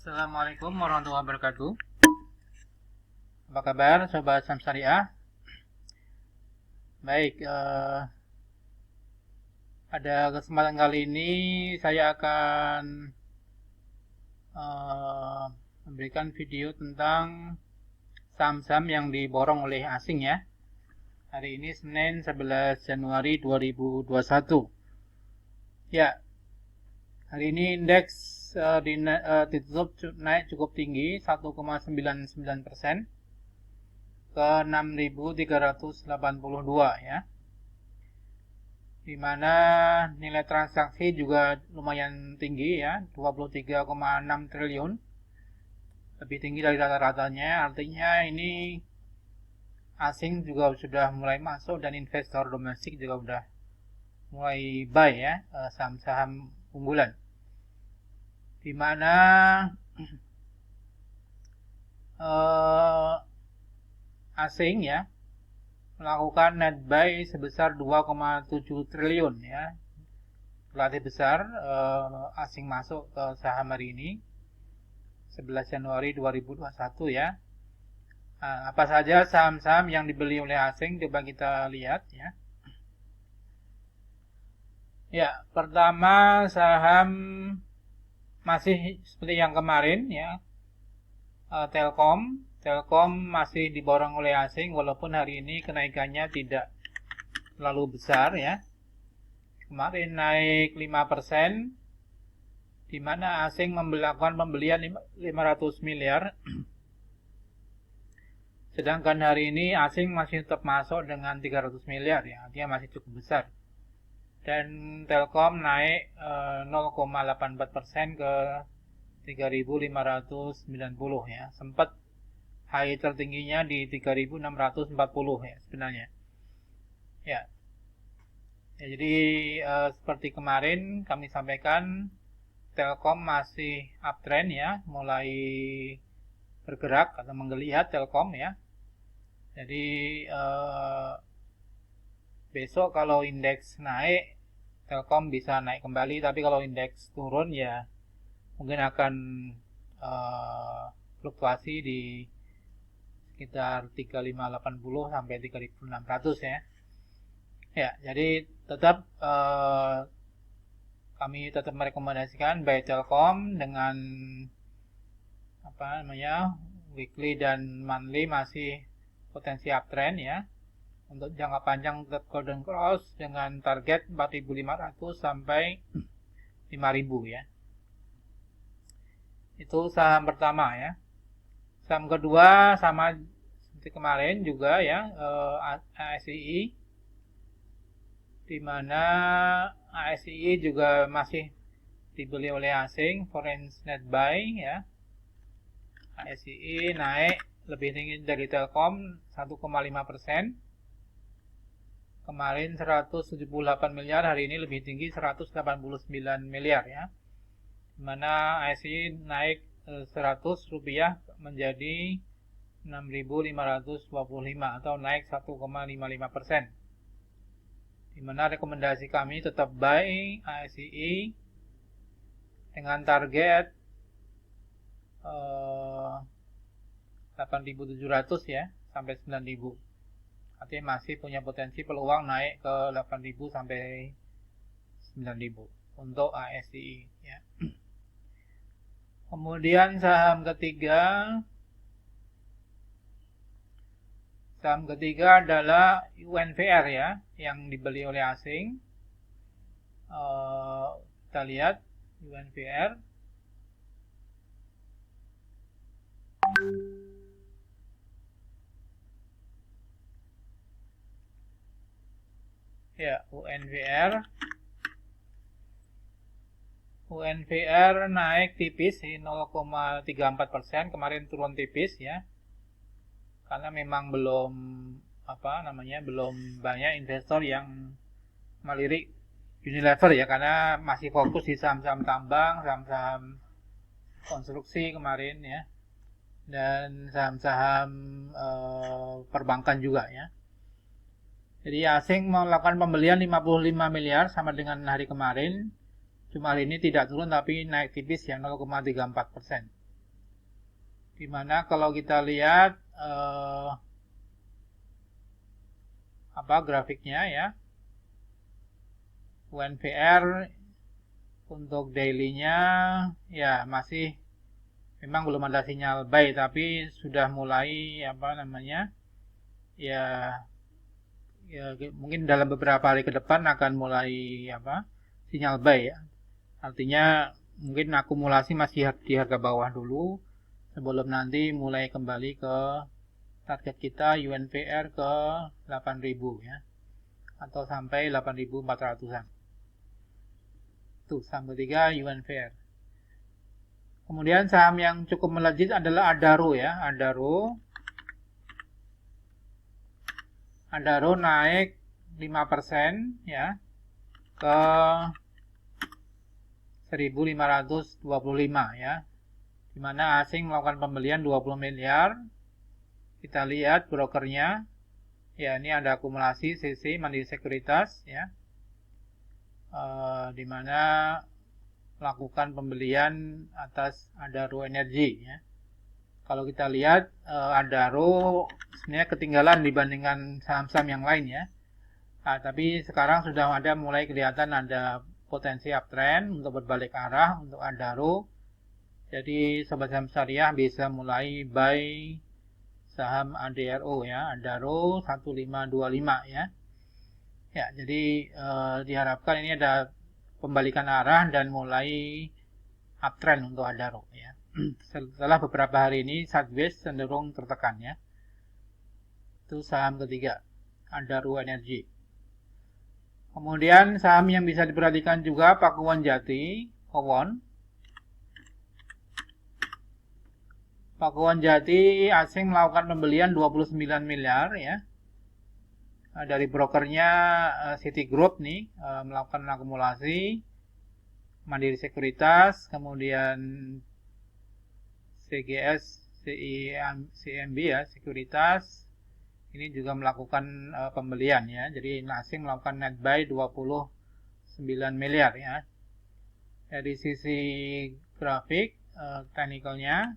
Assalamualaikum warahmatullahi wabarakatuh. Apa kabar Sobat Saham Syariah? Baik, pada kesempatan kali ini saya akan memberikan video tentang saham-saham yang diborong oleh asing ya. Hari ini Senin 11 Januari 2021. Ya, hari ini indeks ditutup naik cukup tinggi 1,99% ke 6.382 ya. Di mana nilai transaksi juga lumayan tinggi ya, 23,6 triliun. Lebih tinggi dari rata-ratanya, artinya ini asing juga sudah mulai masuk dan investor domestik juga sudah mulai buy ya saham-saham unggulan. Di mana asing ya melakukan net buy sebesar 2,7 triliun ya, relatif besar asing masuk ke saham hari ini 11 Januari 2021 ya. Apa saja saham-saham yang dibeli oleh asing, coba kita lihat ya. Ya, pertama saham masih seperti yang kemarin ya, Telkom masih diborong oleh asing walaupun hari ini kenaikannya tidak terlalu besar ya. Kemarin naik 5%, di mana asing melakukan pembelian 500 miliar. Sedangkan hari ini asing masih tetap masuk dengan 300 miliar ya, artinya masih cukup besar. Dan Telkom naik 0,84% ke 3.590 ya. Sempat high tertingginya di 3.640 ya sebenarnya. Ya. Jadi seperti kemarin kami sampaikan, Telkom masih uptrend ya, mulai bergerak atau menggeliat Telkom ya. Jadi besok kalau indeks naik, Telkom bisa naik kembali, tapi kalau indeks turun ya mungkin akan fluktuasi di sekitar 3580 sampai 3600 ya. Ya, jadi tetap kami tetap merekomendasikan buy Telkom dengan weekly dan monthly masih potensi uptrend ya. Untuk jangka panjang tetap golden cross dengan target 4.500 sampai 5.000 ya. Itu saham pertama ya. Saham kedua sama seperti kemarin juga ya, ASII, di mana ASII juga masih dibeli oleh asing, foreign net buy ya. ASII naik lebih tinggi dari Telkom 1,5%. Kemarin 178 miliar, hari ini lebih tinggi 189 miliar ya. Dimana ASI naik 100 rupiah menjadi 6.525 atau naik 1,55%. Dimana rekomendasi kami tetap buy ASI dengan target 8.700 ya sampai 9.000. Artinya masih punya potensi peluang naik ke 8.000 sampai 9.000 untuk ASI ya. Kemudian saham ketiga adalah UNVR ya, yang dibeli oleh asing. Kita lihat UNVR. Ya, UNVR naik tipis 0,34%, kemarin turun tipis ya. Karena memang belum banyak investor yang melirik Unilever ya, karena masih fokus di saham-saham tambang, saham-saham konstruksi kemarin ya. Dan saham-saham perbankan juga ya. Jadi asing melakukan pembelian 55 miliar sama dengan hari kemarin. Cuma hari ini tidak turun tapi naik tipis yang 0,34%. Dimana kalau kita lihat grafiknya ya, UNVR untuk daily-nya ya masih memang belum ada sinyal buy, tapi sudah mulai ya mungkin dalam beberapa hari ke depan akan mulai sinyal buy ya. Artinya mungkin akumulasi masih di harga bawah dulu sebelum nanti mulai kembali ke target kita UNVR ke 8.000 ya, atau sampai 8.400-an. Tuh, saham ketiga UNVR. Kemudian saham yang cukup melejit adalah Adaro ya. Adaro naik 5% ya ke 1.525 ya. Dimana asing melakukan pembelian 20 miliar. Kita lihat brokernya. Ya, ini ada akumulasi CC Mandiri Sekuritas ya. Dimana melakukan pembelian atas Adaro Energi ya. Kalau kita lihat Adaro sebenarnya ketinggalan dibandingkan saham-saham yang lain ya. Tapi sekarang sudah mulai kelihatan ada potensi uptrend untuk berbalik arah untuk Adaro. Jadi sobat saham syariah bisa mulai buy saham ADRO ya, Adaro 1525 ya. Ya, jadi diharapkan ini ada pembalikan arah dan mulai uptrend untuk Adaro ya. Setelah beberapa hari ini sideways cenderung tertekan ya. Itu saham ketiga, Adaro Energi. Kemudian saham yang bisa diperhatikan juga Pakuwon Jati, Powon. Pakuwon Jati asing melakukan pembelian 29 miliar ya. Dari brokernya Citigroup nih melakukan akumulasi Mandiri Sekuritas, kemudian CGS, CIMB ya, Sekuritas. Ini juga melakukan pembelian ya. Jadi asing melakukan net buy 29 miliar ya. Dari sisi grafik teknikalnya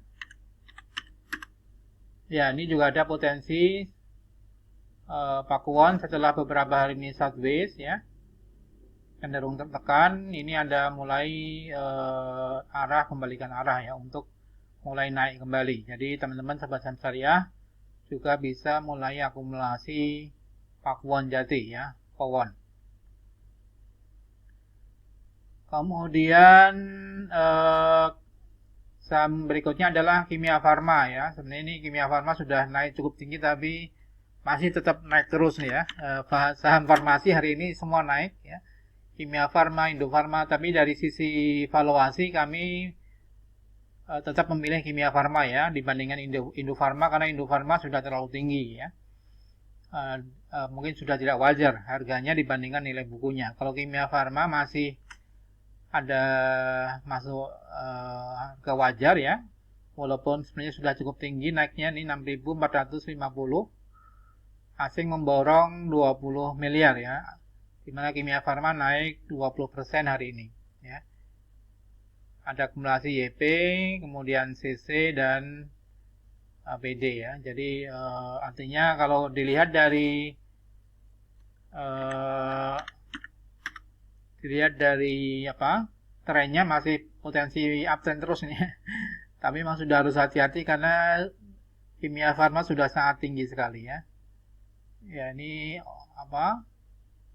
ya, ini juga ada potensi Pakuwon setelah beberapa hari ini sideways ya, cenderung tertekan. Ini ada mulai pembalikan arah ya untuk mulai naik kembali. Jadi teman-teman sobat saham syariah juga bisa mulai akumulasi Pakuwon Jati ya, Powon. Kemudian saham berikutnya adalah Kimia Farma ya. Sebenarnya ini Kimia Farma sudah naik cukup tinggi tapi masih tetap naik terus nih ya. Saham farmasi hari ini semua naik ya. Kimia Farma, Indofarma, tapi dari sisi valuasi kami tetap memilih Kimia Farma ya dibandingkan Indofarma, karena Indofarma sudah terlalu tinggi ya. Mungkin sudah tidak wajar harganya dibandingkan nilai bukunya. Kalau Kimia Farma masih ada masuk ke wajar ya, walaupun sebenarnya sudah cukup tinggi naiknya nih 6.450. Asing memborong 20 miliar ya, dimana Kimia Farma naik 20% hari ini ya. Ada akumulasi YP, kemudian CC dan PD ya. Jadi artinya kalau dilihat dari trennya masih potensi uptrend terus nih. Tapi memang sudah harus hati-hati karena Kimia Farma sudah sangat tinggi sekali ya. Ya, ini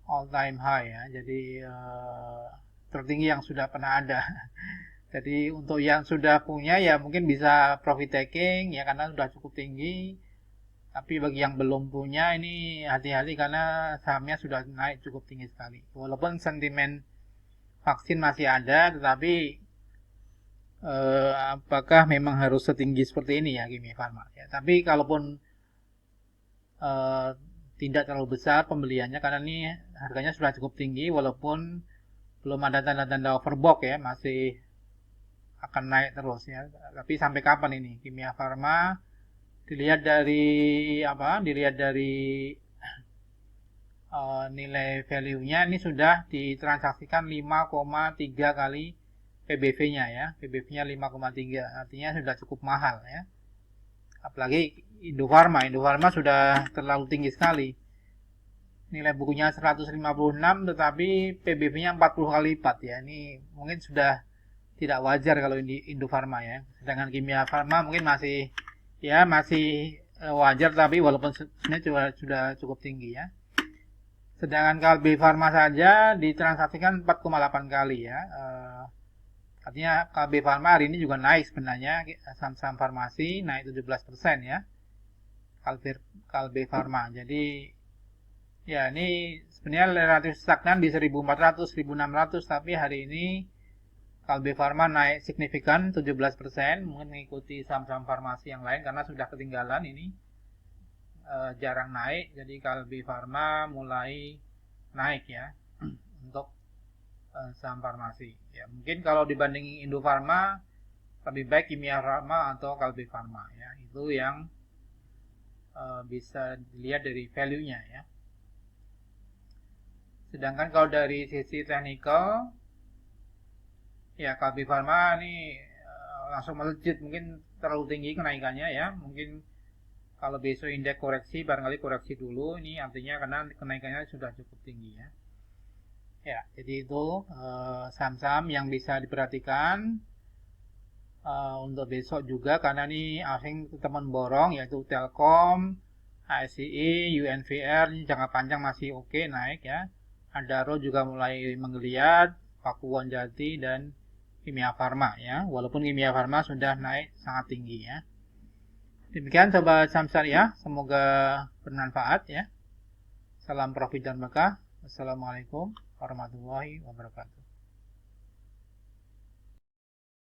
all time high ya. Jadi tertinggi yang sudah pernah ada. Jadi untuk yang sudah punya ya mungkin bisa profit taking ya karena sudah cukup tinggi. Tapi bagi yang belum punya ini hati-hati karena sahamnya sudah naik cukup tinggi sekali. Walaupun sentimen vaksin masih ada, tetapi apakah memang harus setinggi seperti ini ya Kimia Farma ya. Tapi kalaupun tidak terlalu besar pembeliannya karena ini harganya sudah cukup tinggi, walaupun belum ada tanda-tanda overbought ya, masih akan naik terus ya. Tapi sampai kapan ini Kimia Farma? Dilihat dari nilai value-nya ini sudah ditransaksikan 5,3 kali PBV-nya ya. PBV-nya 5,3, artinya sudah cukup mahal ya. Apalagi Indofarma sudah terlalu tinggi sekali. Nilai bukunya 156 tetapi PBV-nya 40 kali lipat ya. Ini mungkin sudah tidak wajar kalau Indofarma ya. Sedangkan Kimia Farma mungkin masih wajar, tapi walaupun sebenarnya sudah cukup tinggi ya. Sedangkan Kalbe Farma saja ditransaksikan 4,8 kali ya. Artinya Kalbe Farma hari ini juga naik sebenarnya, saham-saham farmasi naik 17% ya. Kalbe Farma. Jadi ya ini sebenarnya relatif stagnan di 1400, 1600, tapi hari ini Kalbe Farma naik signifikan 17%, mungkin mengikuti saham-saham farmasi yang lain karena sudah ketinggalan ini. Jarang naik, jadi Kalbe Farma mulai naik ya untuk saham farmasi ya. Mungkin kalau dibandingin Indofarma lebih baik Kimia Farma atau Kalbe Farma ya, itu yang bisa dilihat dari value-nya ya. Sedangkan kalau dari sisi technical ya, Kalbe Farma ini langsung melejit, mungkin terlalu tinggi kenaikannya ya. Mungkin kalau besok indeks koreksi, barangkali koreksi dulu. Ini artinya karena kenaikannya sudah cukup tinggi ya. Ya, jadi itu saham-saham yang bisa diperhatikan untuk besok juga, karena ini asing tetap memborong, yaitu Telkom, HSI, UNVR, ini jangka panjang masih oke naik ya. Adaro juga mulai menggeliat, Pakuwon Jati dan Kimia Farma ya. Walaupun Kimia Farma sudah naik sangat tinggi ya. Demikian Sobat Saham Syariah, semoga bermanfaat ya. Salam profit dan berkah. Wassalamualaikum warahmatullahi wabarakatuh.